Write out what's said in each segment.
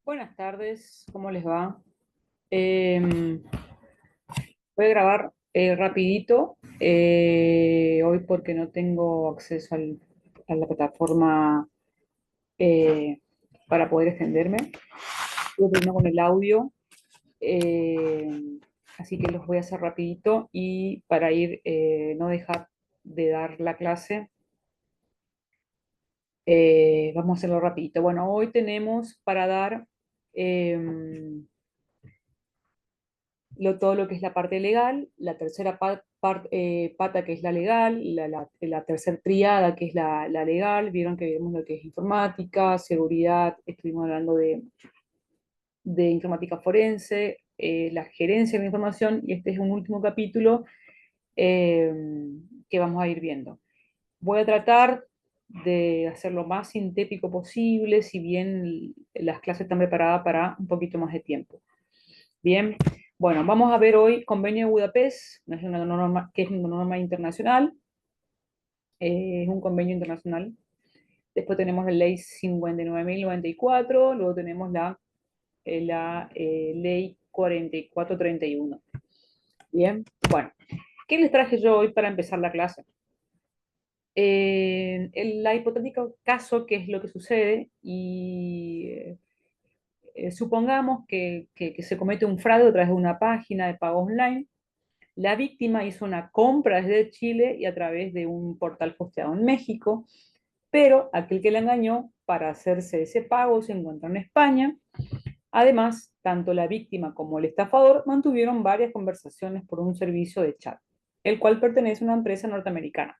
Buenas tardes, ¿cómo les va? Em, Voy a grabar rapidito hoy porque no tengo acceso a la plataforma eh, para poder extenderme. Estuve primero con el audio, así que los voy a hacer rapidito y para ir, no dejar de dar la clase, vamos a hacerlo rapidito. Bueno, hoy tenemos para dar... em, todo lo que es la parte legal, la tercera pata que es la legal, la tercera triada que es la legal, vieron que vimos lo que es informática, seguridad, estuvimos hablando de informática forense, la gerencia de la información, y este es un último capítulo eh, que vamos a ir viendo. Voy a tratar de hacer lo más sintético posible, si bien las clases están preparadas para un poquito más de tiempo. Bien, bueno, vamos a ver hoy Convenio de Budapest, es una norma, que es una norma internacional, es un convenio internacional. Después tenemos la ley 59.094, luego tenemos la ley 4431. Bien, bueno, ¿qué les traje yo hoy para empezar la clase? La hipotética caso, ¿qué es lo que sucede? Supongamos que se comete un fraude a través de una página de pago online. La víctima hizo una compra desde Chile y a través de un portal hosteado en México, pero aquel que la engañó para hacerse ese pago se encuentra en España. Además, tanto la víctima como el estafador mantuvieron varias conversaciones por un servicio de chat, el cual pertenece a una empresa norteamericana.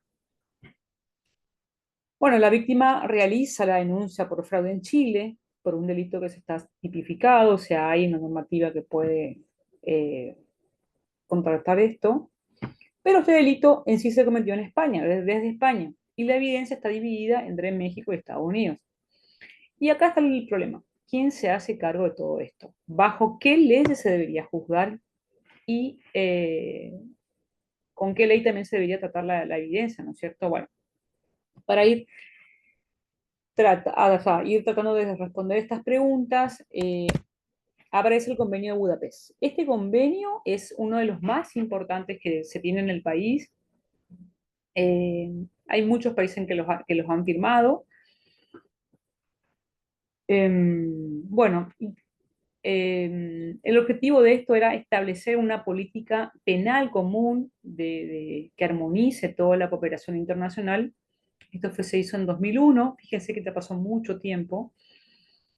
Bueno, la víctima realiza la denuncia por fraude en Chile, por un delito que se está tipificado, o sea, hay una normativa que puede contrarrestar esto. Pero este delito en sí se cometió en España, desde España, y la evidencia está dividida entre México y Estados Unidos. Y acá está el problema. ¿Quién se hace cargo de todo esto? ¿Bajo qué leyes se debería juzgar? ¿Y con qué ley también se debería tratar la evidencia? ¿No es cierto? Bueno, para ir tratando de responder estas preguntas, aparece el convenio de Budapest. Este convenio es uno de los más importantes que se tiene en el país. Eh, Hay muchos países que los han firmado. Bueno, el objetivo de esto era establecer una política penal común que armonice toda la cooperación internacional. Se hizo en 2001, fíjense que te pasó mucho tiempo,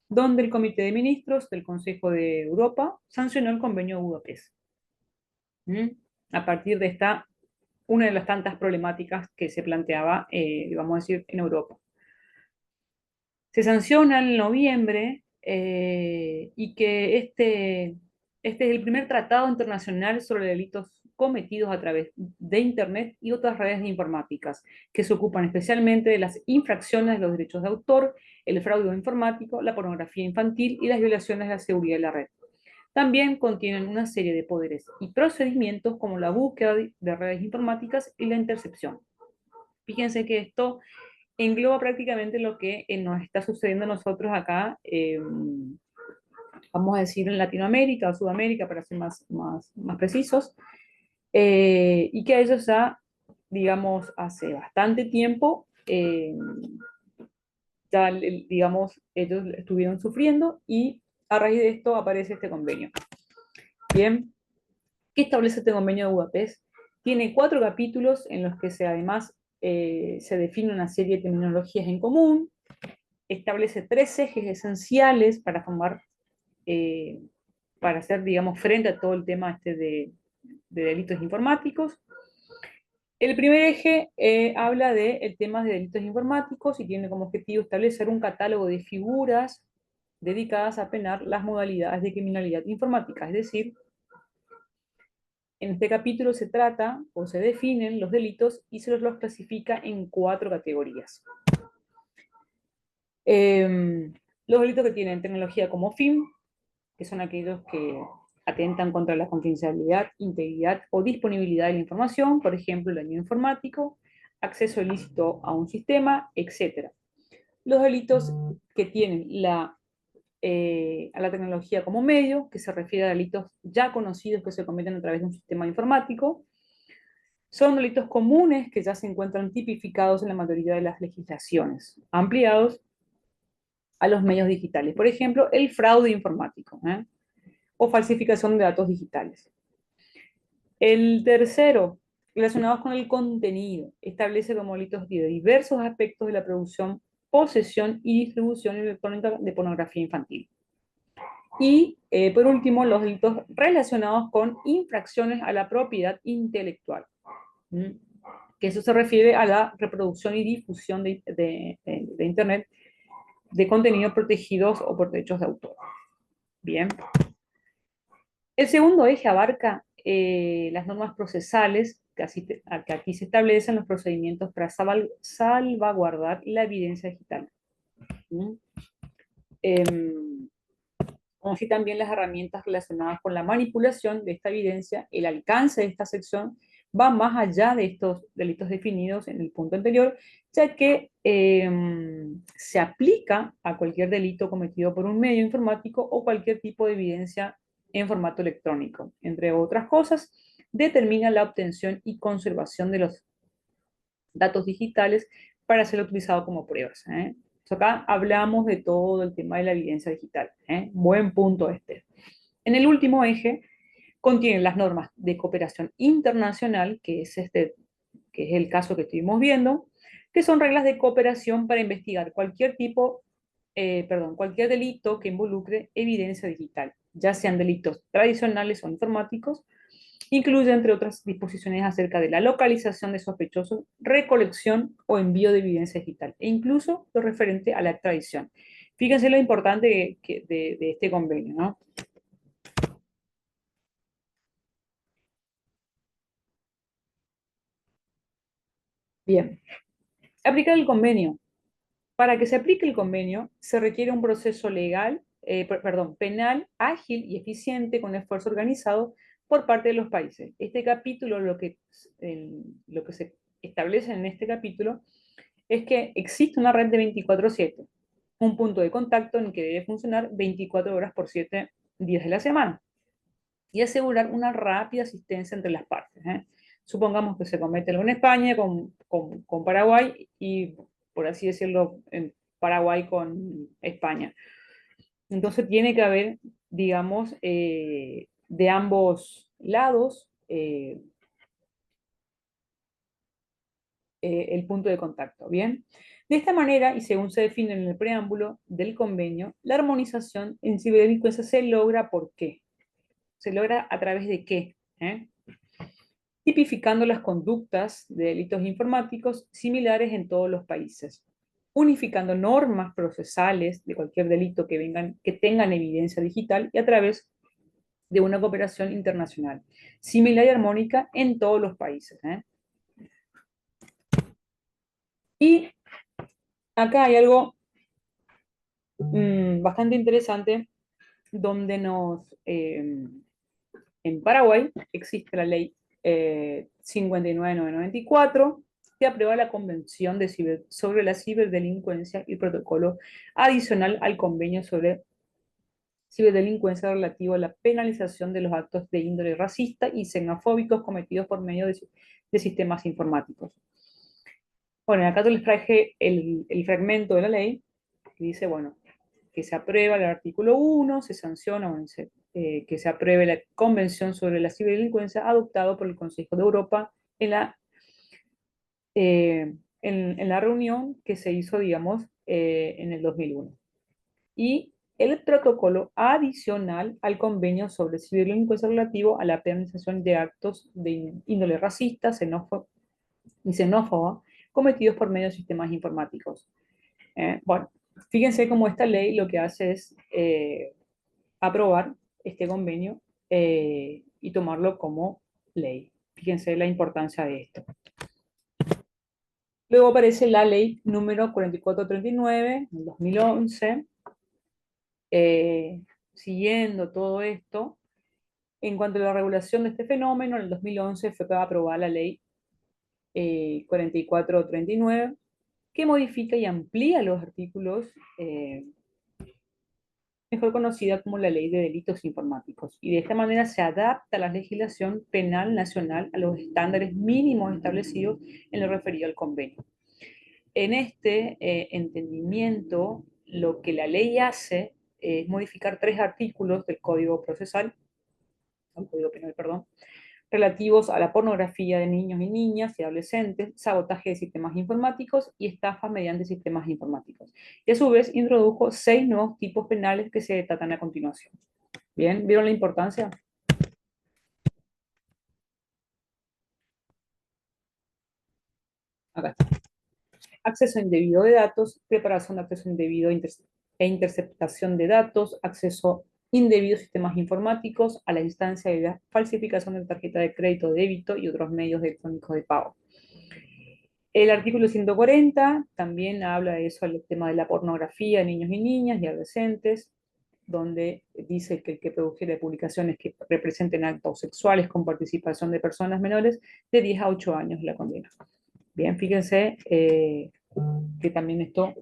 donde el Comité de Ministros del Consejo de Europa sancionó el Convenio de Budapest. ¿Mm? A partir de esta, una de las tantas problemáticas que se planteaba, vamos a decir, en Europa. Se sanciona en noviembre y que este es el primer tratado internacional sobre delitos cometidos a través de Internet y otras redes informáticas, que se ocupan especialmente de las infracciones de los derechos de autor, el fraude informático, la pornografía infantil y las violaciones de la seguridad de la red. También contienen una serie de poderes y procedimientos como la búsqueda de redes informáticas y la intercepción. Fíjense que esto engloba prácticamente lo que nos está sucediendo a nosotros acá, vamos a decir en Latinoamérica o Sudamérica, para ser más precisos, y que a ellos ya, digamos, hace bastante tiempo, ya, digamos, ellos estuvieron sufriendo y a raíz de esto aparece este convenio. Bien, ¿qué establece este convenio de Budapest? Tiene 4 capítulos en los que además se define una serie de terminologías en común, establece 3 ejes esenciales eh, para hacer, digamos, frente a todo el tema de delitos informáticos. El primer eje habla del tema de delitos informáticos y tiene como objetivo establecer un catálogo de figuras dedicadas a penar las modalidades de criminalidad informática, es decir, en este capítulo se trata o se definen los delitos y se los clasifica en 4 categorías. Los delitos que tienen tecnología como fin, que son aquellos que atentan contra la confidencialidad, integridad o disponibilidad de la información, por ejemplo, el daño informático, acceso ilícito a un sistema, etc. Los delitos que tienen a la tecnología como medio, que se refiere a delitos ya conocidos que se cometen a través de un sistema informático. Son delitos comunes que ya se encuentran tipificados en la mayoría de las legislaciones, ampliados a los medios digitales. Por ejemplo, el fraude informático, o falsificación de datos digitales. El tercero, relacionados con el contenido, establece como delitos de diversos aspectos de la producción, posesión y distribución electrónica de pornografía infantil. Y por último, los delitos relacionados con infracciones a la propiedad intelectual, que eso se refiere a la reproducción y difusión de Internet de contenidos protegidos o por derechos de autor. Bien. El segundo eje abarca las normas procesales que aquí se establecen los procedimientos para salvaguardar la evidencia digital. ¿Mm? Como así también las herramientas relacionadas con la manipulación de esta evidencia. El alcance de esta sección va más allá de estos delitos definidos en el punto anterior, ya que se aplica a cualquier delito cometido por un medio informático o cualquier tipo de evidencia en formato electrónico. Entre otras cosas, determina la obtención y conservación de los datos digitales para ser utilizado como pruebas. Acá hablamos de todo el tema de la evidencia digital. Buen punto este. En el último eje contiene las normas de cooperación internacional, que es el caso que estuvimos viendo, que son reglas de cooperación para investigar cualquier delito que involucre evidencia digital, ya sean delitos tradicionales o informáticos. Incluye, entre otras disposiciones, acerca de la localización de sospechosos, recolección o envío de evidencia digital, e incluso lo referente a la extradición. Fíjense lo importante de este convenio, ¿no? Bien, aplicar el convenio. Para que se aplique el convenio, se requiere un proceso legal, penal, ágil y eficiente, con esfuerzo organizado por parte de los países. Este capítulo, lo que se establece en este capítulo, es que existe una red de 24/7, un punto de contacto en el que debe funcionar 24 horas por 7 días de la semana, y asegurar una rápida asistencia entre las partes. Supongamos que se comete algo en España con Paraguay y, por así decirlo, en Paraguay con España. Entonces tiene que haber, digamos, de ambos lados el punto de contacto. Bien. De esta manera, y según se define en el preámbulo del convenio, la armonización en ciberdelincuencia se logra ¿por qué? ¿Se logra a través de qué? Tipificando las conductas de delitos informáticos similares en todos los países, unificando normas procesales de cualquier delito que tengan evidencia digital, y a través de una cooperación internacional similar y armónica en todos los países. Y acá hay algo bastante interesante, donde en Paraguay existe la ley 59994, que aprueba la Convención sobre la Ciberdelincuencia y el protocolo adicional al convenio sobre ciberdelincuencia relativo a la penalización de los actos de índole racista y xenofóbicos cometidos por medio de sistemas informáticos. Bueno, acá les traje el fragmento de la ley que dice, bueno, que se aprueba el artículo 1, se sanciona, que se apruebe la Convención sobre la Ciberdelincuencia adoptado por el Consejo de Europa en la reunión que se hizo, digamos, en el 2001. Y el protocolo adicional al convenio sobre ciberdelincuencia relativo a la penalización de actos de índole racista y xenófoba cometidos por medio de sistemas informáticos. Bueno, fíjense cómo esta ley lo que hace es aprobar este convenio y tomarlo como ley. Fíjense la importancia de esto. Luego aparece la ley número 4439 del 2011, siguiendo todo esto. En cuanto a la regulación de este fenómeno, en el 2011 fue aprobada la ley 4439, que modifica y amplía los artículos mejor conocida como la Ley de Delitos Informáticos, y de esta manera se adapta la legislación penal nacional a los estándares mínimos establecidos en lo referido al convenio. En este entendimiento, lo que la ley hace es modificar 3 artículos del Código Procesal, el Código Penal, perdón, relativos a la pornografía de niños y niñas y adolescentes, sabotaje de sistemas informáticos y estafas mediante sistemas informáticos. Y a su vez introdujo 6 nuevos tipos penales que se tratan a continuación. Bien, ¿vieron la importancia? Acá está. Acceso indebido de datos, preparación de acceso indebido e interceptación de datos, acceso indebido a sistemas informáticos, a la instancia de la falsificación de tarjeta de crédito, débito y otros medios electrónicos de pago. El artículo 140 también habla de eso, el tema de la pornografía de niños y niñas y adolescentes, donde dice que el que produjera publicaciones que representen actos sexuales con participación de personas menores de 10 a 8 años la condena. Bien, fíjense que también esto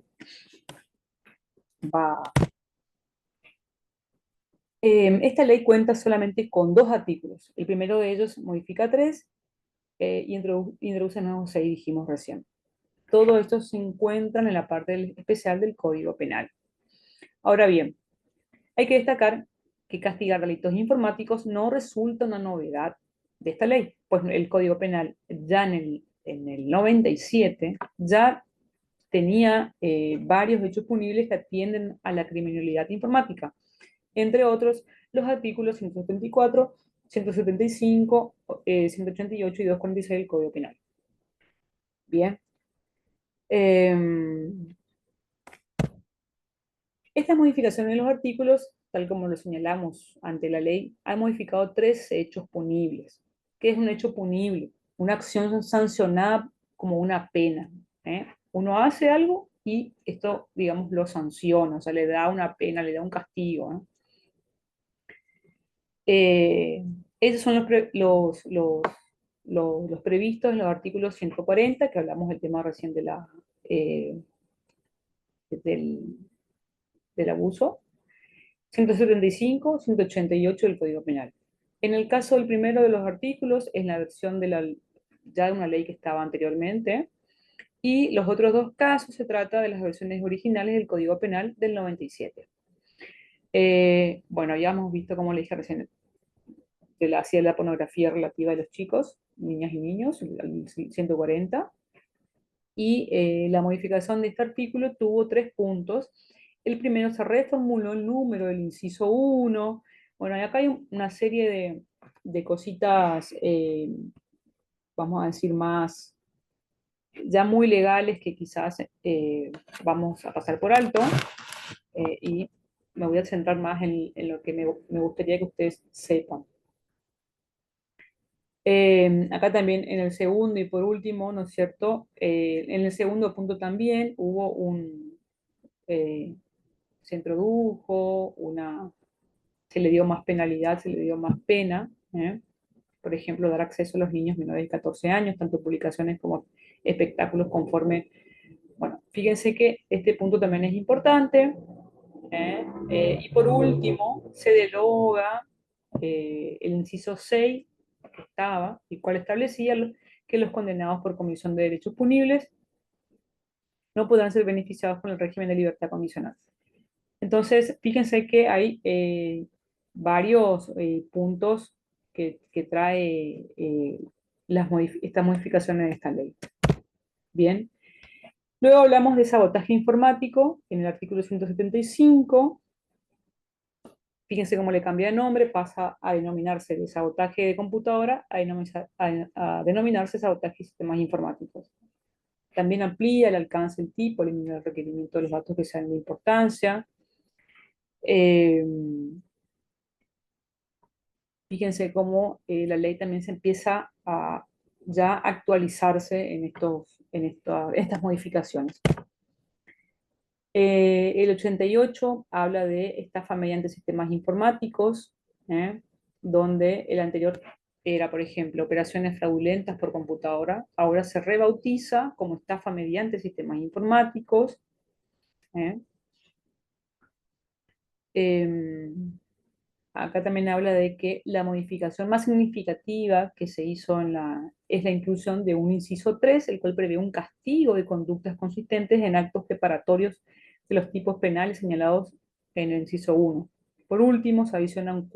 va... esta ley cuenta solamente con 2 artículos. El primero de ellos modifica 3 y introduce nuevos 6, dijimos recién. Todo esto se encuentra en la parte especial del Código Penal. Ahora bien, hay que destacar que castigar delitos informáticos no resulta una novedad de esta ley, pues el Código Penal ya en el 97 ya tenía varios hechos punibles que atienden a la criminalidad informática, entre otros los artículos 174, 175, 188 y 246 del Código Penal. Bien. Estas modificaciones en los artículos, tal como lo señalamos ante la ley, han modificado 3 hechos punibles. ¿Qué es un hecho punible? Una acción sancionada como una pena. ¿eh? Uno hace algo y esto, digamos, lo sanciona, o sea, le da una pena, le da un castigo. Eh, esos son los previstos en los artículos 140, que hablamos del tema recién del, del abuso, 175, 188 del Código Penal. En el caso del primero de los artículos, es la versión ya de una ley que estaba anteriormente, y los otros 2 casos se trata de las versiones originales del Código Penal del 97. Bueno, ya hemos visto, como le dije recién, hacia la pornografía relativa a los chicos, niñas y niños, el 140, y la modificación de este artículo tuvo 3 puntos. El primero, se reformuló el número del inciso 1. Bueno, y acá hay una serie de cositas, vamos a decir, más ya muy legales que quizás vamos a pasar por alto, y me voy a centrar más en lo que me gustaría que ustedes sepan. Acá también en el segundo y por último, ¿no es cierto? En el segundo punto también hubo eh, se introdujo se le dio más penalidad, se le dio más pena, ¿eh? Por ejemplo, dar acceso a los niños menores de 14 años, tanto publicaciones como espectáculos conforme, bueno, fíjense que este punto también es importante, ¿eh? Y por último, se deroga el inciso 6 que estaba, y cual establecía que los condenados por comisión de derechos punibles no podrán ser beneficiados con el régimen de libertad condicional. Entonces, fíjense que hay varios puntos que trae esta modificación en esta ley. Bien. Luego hablamos de sabotaje informático en el artículo 175. Fíjense cómo le cambia de nombre, pasa a denominarse de sabotaje de computadora a denominarse sabotaje de sistemas informáticos. También amplía el alcance del tipo, elimina el requerimiento de los datos que sean de importancia. Eh, Fíjense cómo la ley también se empieza a ya actualizarse estas modificaciones. El 88 habla de estafa mediante sistemas informáticos, donde el anterior era, por ejemplo, operaciones fraudulentas por computadora, ahora se rebautiza como estafa mediante sistemas informáticos. ¿eh? Acá también habla de que la modificación más significativa que se hizo es la inclusión de un inciso 3, el cual prevé un castigo de conductas consistentes en actos preparatorios de los tipos penales señalados en el inciso 1. Por último, se adiciona un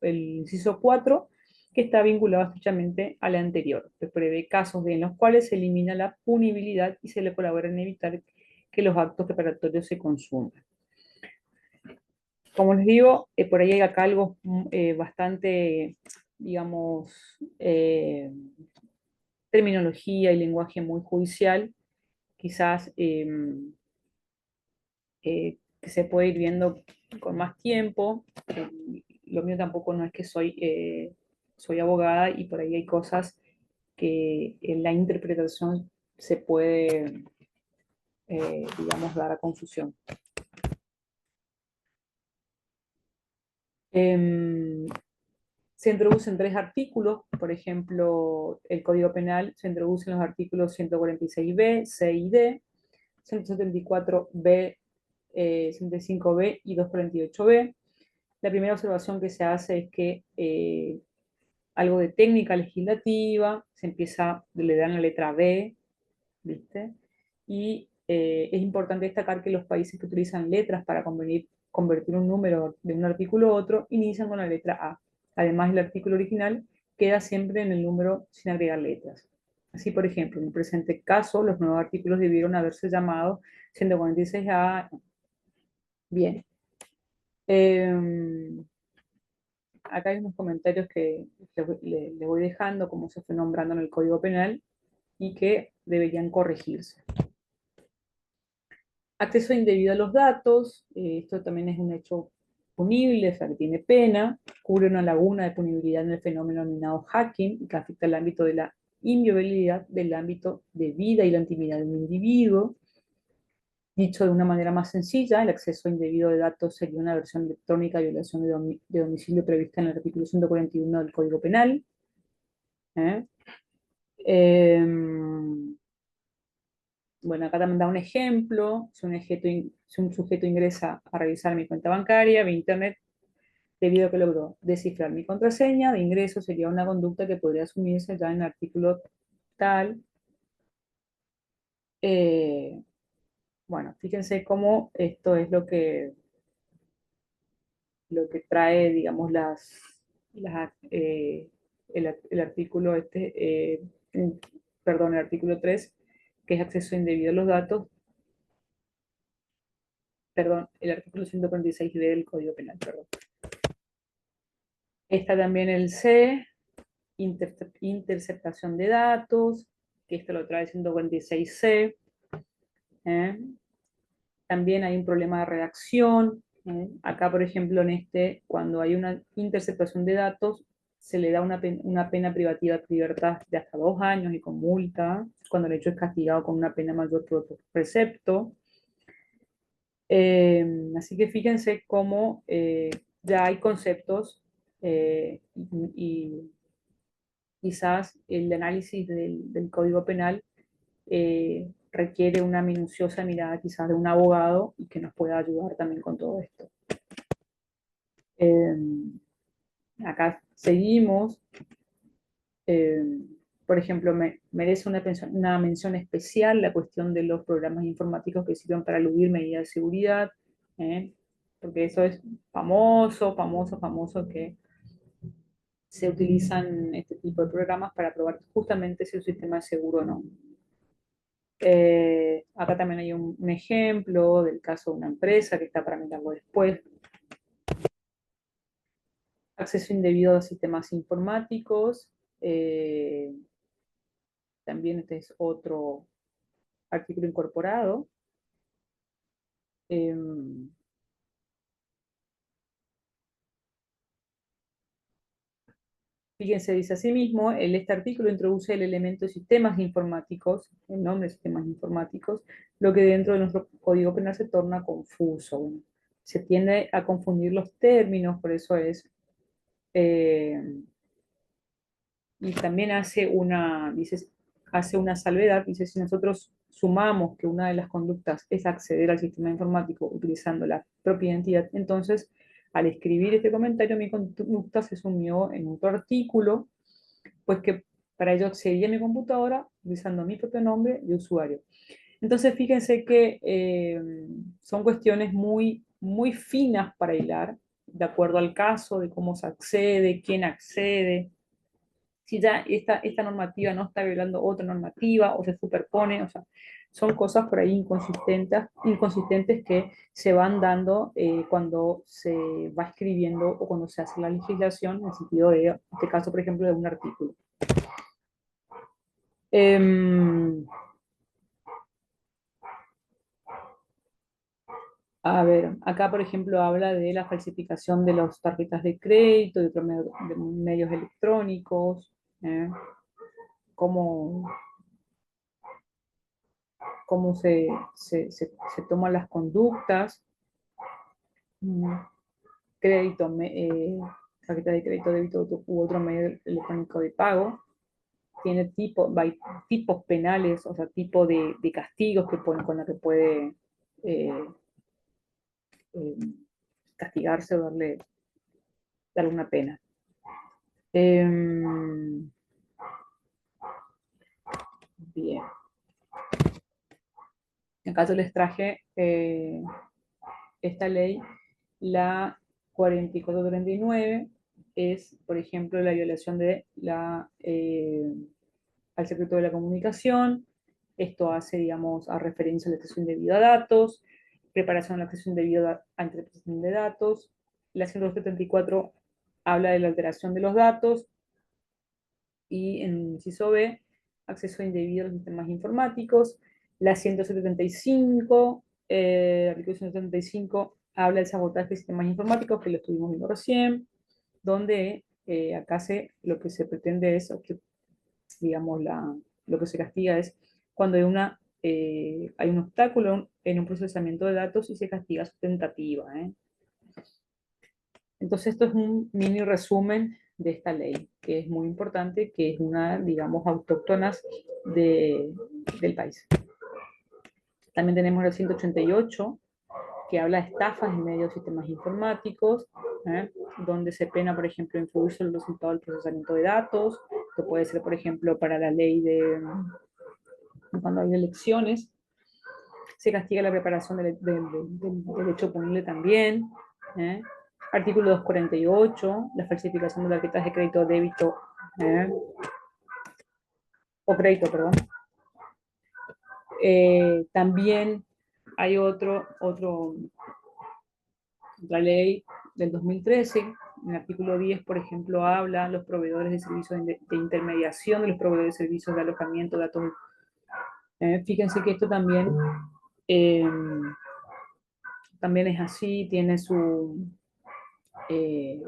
el inciso 4, que está vinculado estrechamente al anterior, que prevé casos en los cuales se elimina la punibilidad y se le colabora en evitar que los actos preparatorios se consuman. Como les digo, por ahí hay acá algo bastante, digamos, terminología y lenguaje muy judicial, quizás que se puede ir viendo con más tiempo. Lo mío tampoco no es que soy abogada y por ahí hay cosas que en la interpretación se puede, digamos, dar a confusión. Em, Se introducen 3 artículos, por ejemplo, el Código Penal se introducen los artículos 146b, C y D, 174b, 105b y 248b. La primera observación que se hace es que algo de técnica legislativa, le dan la letra B, ¿viste? Y es importante destacar que los países que utilizan letras para convertir un número de un artículo a otro inician con la letra A. Además, el artículo original queda siempre en el número sin agregar letras. Así, por ejemplo, en el presente caso, los nuevos artículos debieron haberse llamado 146A. Bien. Acá hay unos comentarios que le voy dejando, como se fue nombrando en el Código Penal, y que deberían corregirse. Acceso indebido a los datos, esto también es un hecho punible, o sea, que tiene pena, cubre una laguna de punibilidad en el fenómeno denominado hacking, que afecta el ámbito de la inviolabilidad del ámbito de vida y la intimidad de un individuo. Dicho de una manera más sencilla, el acceso indebido de datos sería una versión electrónica de violación de domicilio prevista en el artículo 141 del Código Penal. ¿Eh? Eh, Bueno, acá también da un ejemplo. Si un sujeto ingresa a revisar mi cuenta bancaria vía internet, debido a que logró descifrar mi contraseña de ingreso, sería una conducta que podría asumirse ya en el artículo tal. Eh, bueno, fíjense cómo esto es lo que trae, digamos, el artículo perdón, el artículo 3, que es acceso indebido a los datos, perdón, el artículo 146 del Código Penal, perdón. Está también el C, interceptación de datos, que esto lo trae 146C. ¿Eh? También hay un problema de redacción. Acá, por ejemplo, cuando hay una interceptación de datos, se le da una pena privativa de libertad de hasta 2 años y con multa, cuando el hecho es castigado con una pena mayor por otro precepto. Así que fíjense cómo ya hay conceptos y quizás el análisis del Código Penal requiere una minuciosa mirada quizás de un abogado y que nos pueda ayudar también con todo esto. Eh, Acá seguimos. Eh, por ejemplo, merece una mención especial la cuestión de los programas informáticos que sirven para eludir medidas de seguridad, porque eso es famoso, famoso, famoso que se utilizan este tipo de programas para probar justamente si un sistema es seguro o no. Acá también hay un ejemplo del caso de una empresa que está parametrando después. Acceso indebido a sistemas informáticos. También este es otro artículo incorporado. Eh, Fíjense, dice asimismo, este artículo introduce el elemento de sistemas informáticos, el nombre de sistemas informáticos, lo que dentro de nuestro código penal se torna confuso. Bueno, se tiende a confundir los términos, por eso es. eh, y también hace una salvedad, dice, si nosotros sumamos que una de las conductas es acceder al sistema informático utilizando la propia identidad, entonces al escribir este comentario mi conducta se sumió en otro artículo, pues que para ello accedí a mi computadora utilizando mi propio nombre de usuario. Entonces fíjense que son cuestiones muy finas para hilar, de acuerdo al caso, de cómo se accede, quién accede, si ya esta normativa no está violando otra normativa o se superpone, o sea, son cosas por ahí inconsistentes que se van dando cuando se va escribiendo o cuando se hace la legislación, en el sentido de, en este caso, por ejemplo, de un artículo. A ver, acá por ejemplo habla de la falsificación de las tarjetas de crédito, de otros de medios electrónicos, cómo, cómo se toman las conductas, crédito, tarjeta de crédito, débito u otro medio electrónico de pago. Tiene tipos penales, o sea, tipo de castigos que con la que puede eh, eh, castigarse o darle una pena. Bien. Acá yo les traje esta ley, la 4439, es, por ejemplo, la violación de al secreto de la comunicación. Esto hace, digamos, a referencia a la acceso indebido a datos, preparación al acceso indebido a interpretación de datos. La 174 habla de la alteración de los datos, y en inciso B, acceso indebido a los sistemas informáticos. La 175, artículo 175, habla del sabotaje de sistemas informáticos, que lo estuvimos viendo recién, donde acá lo que se pretende es, que, digamos, lo que se castiga es cuando hay un obstáculo en un procesamiento de datos y se castiga su tentativa. Entonces, esto es un mini resumen de esta ley, que es muy importante, que es una, digamos, autóctona del país. También tenemos la 188, que habla de estafas en medio de sistemas informáticos, donde se pena, por ejemplo, influir sobre el resultado del procesamiento de datos. Esto puede ser, por ejemplo, para la ley de cuando hay elecciones. Se castiga la preparación del hecho punible también. ¿eh? Artículo 248, la falsificación de tarjetas de crédito o débito, o crédito, perdón. También hay otra ley del 2013, en el artículo 10, por ejemplo, habla los proveedores de servicios de intermediación, de los proveedores de servicios de alojamiento, datos. Fíjense que esto eh, también es así, tiene eh,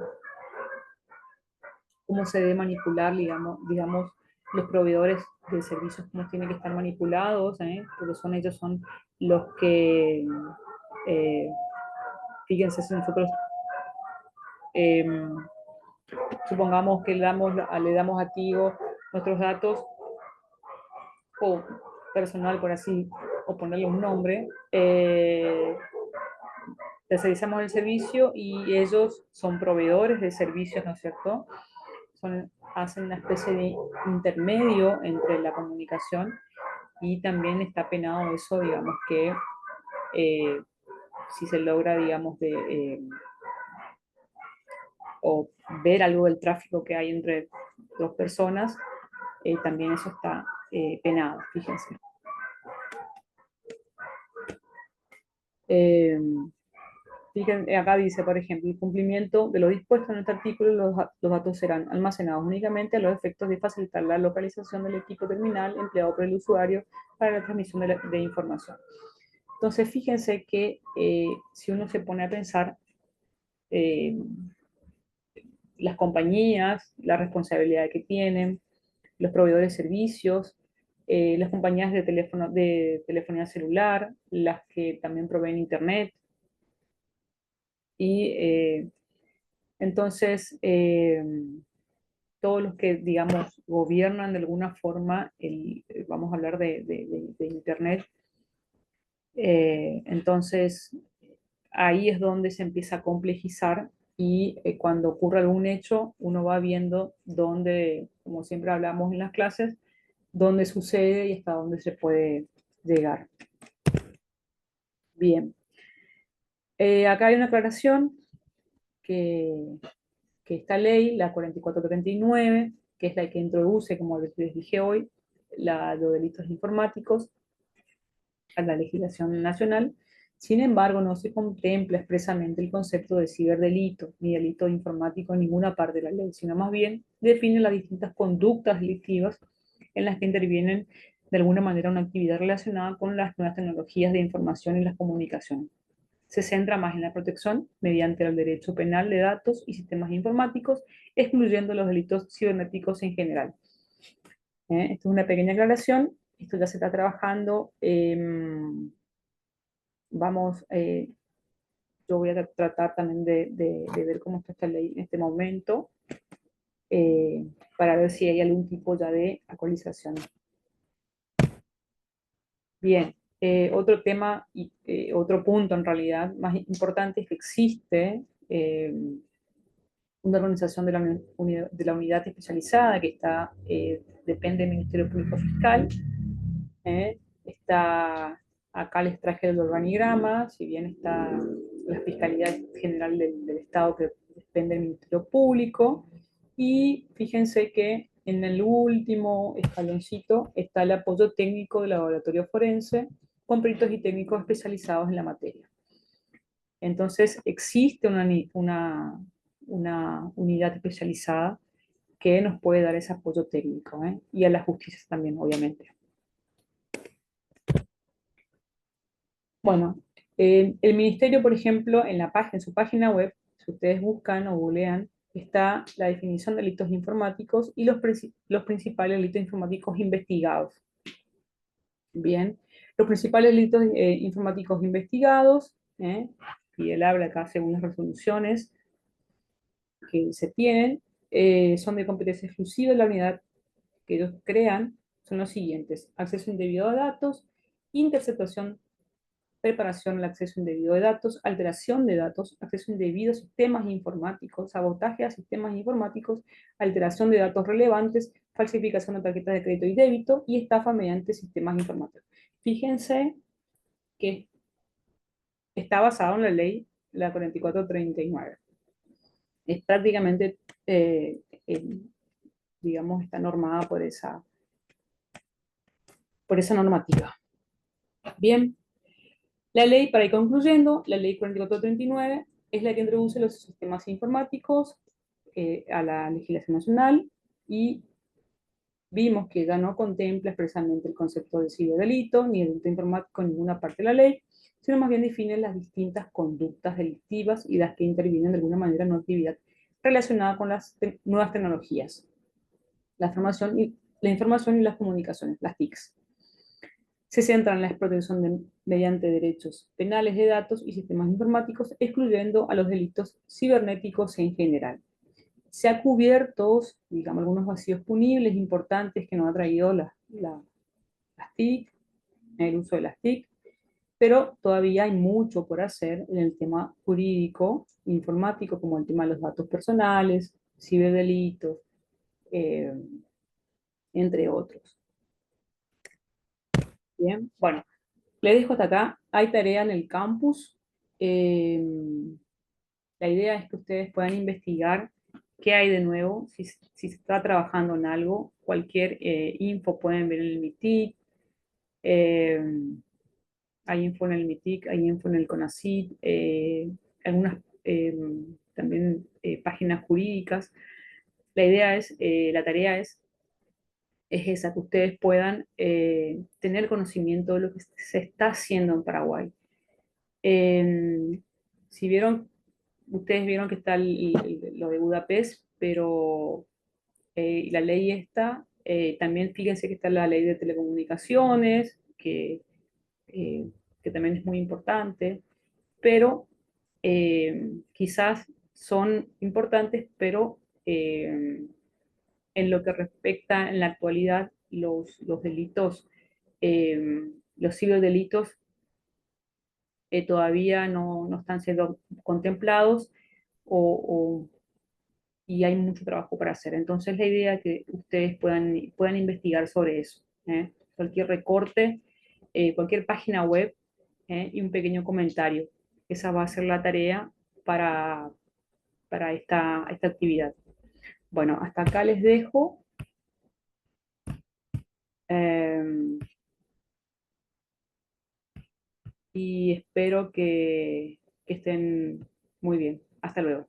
cómo se debe manipular, digamos, los proveedores de servicios, cómo tienen que estar manipulados, porque ellos son los que, eh, fíjense, si nosotros eh, supongamos que le damos a Tigo nuestros datos, o personal, por así, o ponerle un nombre, tercerizamos el servicio y ellos son proveedores de servicios, ¿no es cierto? Hacen una especie de intermedio entre la comunicación, y también está penado eso, digamos, que si se logra, digamos, o ver algo del tráfico que hay entre dos personas, también eso está penado, fíjense. Fíjense, acá dice, por ejemplo, el cumplimiento de lo dispuesto en este artículo, los datos serán almacenados únicamente a los efectos de facilitar la localización del equipo terminal empleado por el usuario para la transmisión de información. Entonces, fíjense que si uno se pone a pensar, eh, las compañías, la responsabilidad que tienen, los proveedores de servicios, las compañías de telefonía celular, las que también proveen Internet. Y entonces, todos los que, digamos, gobiernan de alguna forma, vamos a hablar de Internet. Entonces, ahí es donde se empieza a complejizar y cuando ocurre algún hecho, uno va viendo dónde, como siempre hablamos en las clases, dónde sucede y hasta dónde se puede llegar. Bien. Acá hay una aclaración que, que esta ley, la 4439, que es la que introduce, como les dije hoy, los delitos informáticos a la legislación nacional. Sin embargo, no se contempla expresamente el concepto de ciberdelito ni delito informático en ninguna parte de la ley, sino más bien define las distintas conductas delictivas en las que intervienen de alguna manera una actividad relacionada con las nuevas tecnologías de información y las comunicaciones. Se centra más en la protección mediante el derecho penal de datos y sistemas informáticos, excluyendo los delitos cibernéticos en general. Esto es una pequeña aclaración, esto ya se está trabajando. Vamos, yo voy a tratar también de ver cómo está esta ley en este momento, eh, para ver si hay algún tipo ya de actualización. Bien, otro tema y otro punto en realidad más importante es que existe una organización de la unidad especializada que está, depende del Ministerio Público Fiscal. Está, acá les traje el organigrama, si bien está la Fiscalía General del Estado que depende del Ministerio Público. Y fíjense que en el último escaloncito está el apoyo técnico del laboratorio forense con peritos y técnicos especializados en la materia. Entonces existe una unidad especializada que nos puede dar ese apoyo técnico, y a la justicia también, obviamente. Bueno, el ministerio, por ejemplo, en su página web, si ustedes buscan o googlean, está la definición de delitos informáticos y los principales delitos informáticos investigados. Bien, los principales delitos informáticos investigados, y él habla acá según las resoluciones que se tienen, son de competencia exclusiva de la unidad que ellos crean, son los siguientes: acceso indebido a datos, interceptación, preparación al acceso indebido de datos, alteración de datos, acceso indebido a sistemas informáticos, sabotaje a sistemas informáticos, alteración de datos relevantes, falsificación de tarjetas de crédito y débito y estafa mediante sistemas informáticos. Fíjense que está basado en la ley, la 4439. Es prácticamente, digamos, está normada por esa normativa. Bien, la ley, para ir concluyendo, la ley 4439 es la que introduce los sistemas informáticos a la legislación nacional y vimos que ya no contempla expresamente el concepto de ciberdelito ni el delito informático en ninguna parte de la ley, sino más bien define las distintas conductas delictivas y las que intervienen de alguna manera en una actividad relacionada con las nuevas tecnologías, la información y las comunicaciones, las TICs. Se centra en la protección mediante derechos penales de datos y sistemas informáticos, excluyendo a los delitos cibernéticos en general. Se ha cubierto, digamos, algunos vacíos punibles importantes que nos ha traído las TIC, el uso de las TIC, pero todavía hay mucho por hacer en el tema jurídico, informático, como el tema de los datos personales, ciberdelitos, eh, entre otros. Bien, bueno, le dejo hasta acá. Hay tarea en el campus. Eh, la idea es que ustedes puedan investigar qué hay de nuevo, si se está trabajando en algo. Cualquier info pueden ver en el MITIC. Eh, hay info en el MITIC, hay info en el CONACYT, algunas también páginas jurídicas. La idea es, la tarea es esa, que ustedes puedan tener conocimiento de lo que se está haciendo en Paraguay. Si vieron, ustedes vieron que está lo de Budapest, pero la ley esta, también fíjense que está la ley de telecomunicaciones, que también es muy importante, pero quizás son importantes, pero en lo que respecta en la actualidad los delitos, los ciberdelitos todavía no están siendo contemplados o, y hay mucho trabajo para hacer. Entonces la idea es que ustedes puedan investigar sobre eso. ¿Eh? Cualquier recorte, cualquier página web y un pequeño comentario. Esa va a ser la tarea para, para esta actividad. Bueno, hasta acá les dejo eh, y espero que estén muy bien. Hasta luego.